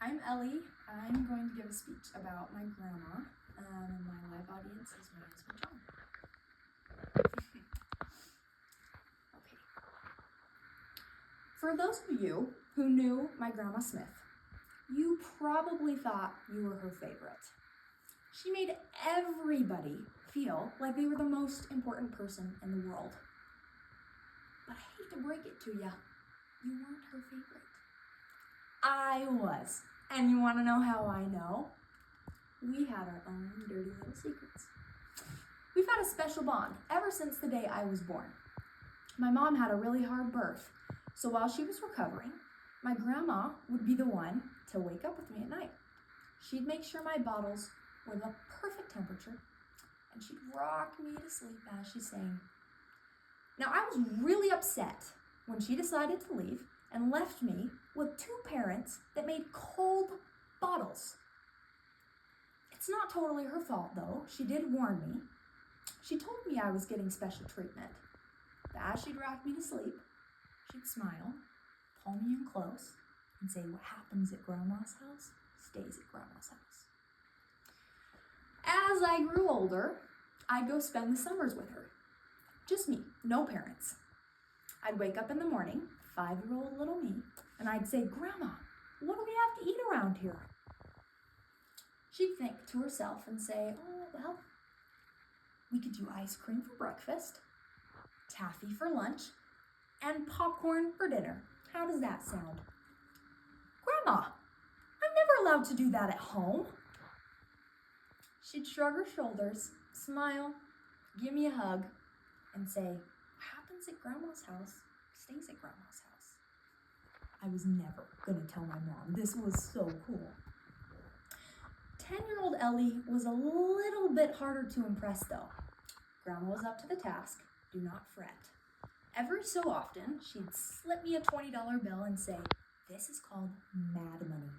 I'm Ellie. I'm going to give a speech about my grandma, and my live audience is my husband John. Okay. For those of you who knew my Grandma Smith, you probably thought you were her favorite. She made everybody feel like they were the most important person in the world. But I hate to break it to you, you weren't her favorite. I was. And you want to know how I know? We had our own dirty little secrets. We've had a special bond ever since the day I was born. My mom had a really hard birth, so while she was recovering, my grandma would be the one to wake up with me at night. She'd make sure my bottles were the perfect temperature, and she'd rock me to sleep as she sang. Now, I was really upset when she decided to leave and left me with two parents that made cold bottles. It's not totally her fault, though. She did warn me. She told me I was getting special treatment. But as she'd rock me to sleep, she'd smile, pull me in close, and say, "What happens at Grandma's house stays at Grandma's house." As I grew older, I'd go spend the summers with her. Just me, no parents. I'd wake up in the morning, 5-year-old little me, and I'd say, "Grandma, what do we have to eat around here?" She'd think to herself and say, "Oh, well, we could do ice cream for breakfast, taffy for lunch, and popcorn for dinner. How does that sound?" "Grandma, I'm never allowed to do that at home." She'd shrug her shoulders, smile, give me a hug, and say, "What happens at Grandma's house stays at Grandma's house." I was never going to tell my mom. This was so cool. 10-year-old Ellie was a little bit harder to impress, though. Grandma was up to the task. Do not fret. Every so often, she'd slip me a $20 bill and say, "This is called mad money.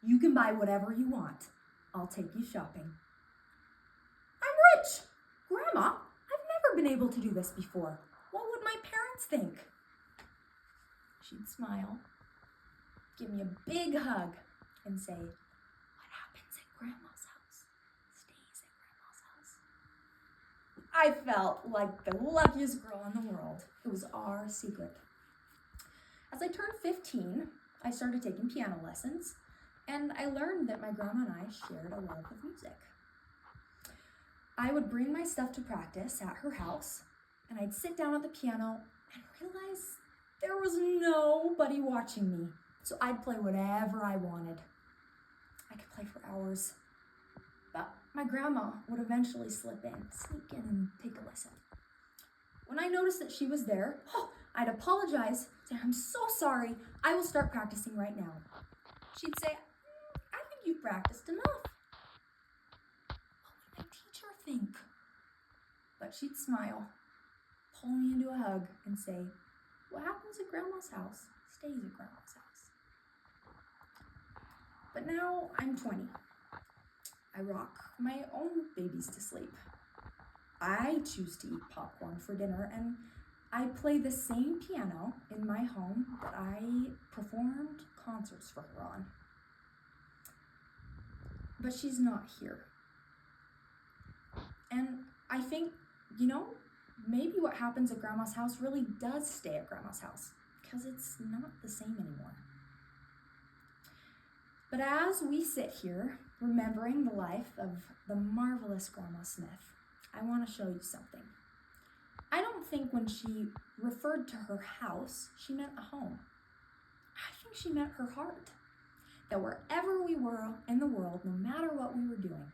You can buy whatever you want. I'll take you shopping." "I'm rich! Grandma, I've never been able to do this before. What would my parents think?" She'd smile, give me a big hug, and say, "What happens at Grandma's house stays at Grandma's house." I felt like the luckiest girl in the world. It was our secret. As I turned 15, I started taking piano lessons, and I learned that my grandma and I shared a love of music. I would bring my stuff to practice at her house, and I'd sit down at the piano and realize there was nobody watching me, so I'd play whatever I wanted. I could play for hours, but my grandma would eventually sneak in and take a listen. When I noticed that she was there, I'd apologize, say, "I'm so sorry, I will start practicing right now." She'd say, "I think you've practiced enough." What would my teacher think? But she'd smile, pull me into a hug, and say, "What happens at Grandma's house stays at Grandma's house." But now I'm 20. I rock my own babies to sleep. I choose to eat popcorn for dinner, and I play the same piano in my home that I performed concerts for her on. But she's not here. And I think, maybe what happens at Grandma's house really does stay at Grandma's house, because it's not the same anymore. But as we sit here, remembering the life of the marvelous Grandma Smith, I want to show you something. I don't think when she referred to her house, she meant a home. I think she meant her heart. That wherever we were in the world, no matter what we were doing,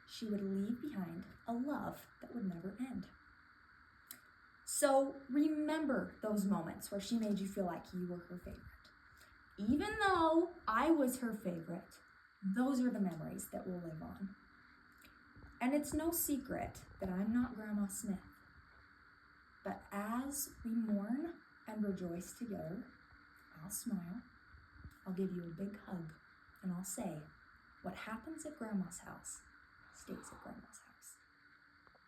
she would leave behind a love that would never end. So remember those moments where she made you feel like you were her favorite. Even though I was her favorite, those are the memories that will live on. And it's no secret that I'm not Grandma Smith. But as we mourn and rejoice together, I'll smile, I'll give you a big hug, and I'll say, "What happens at Grandma's house stays at Grandma's house."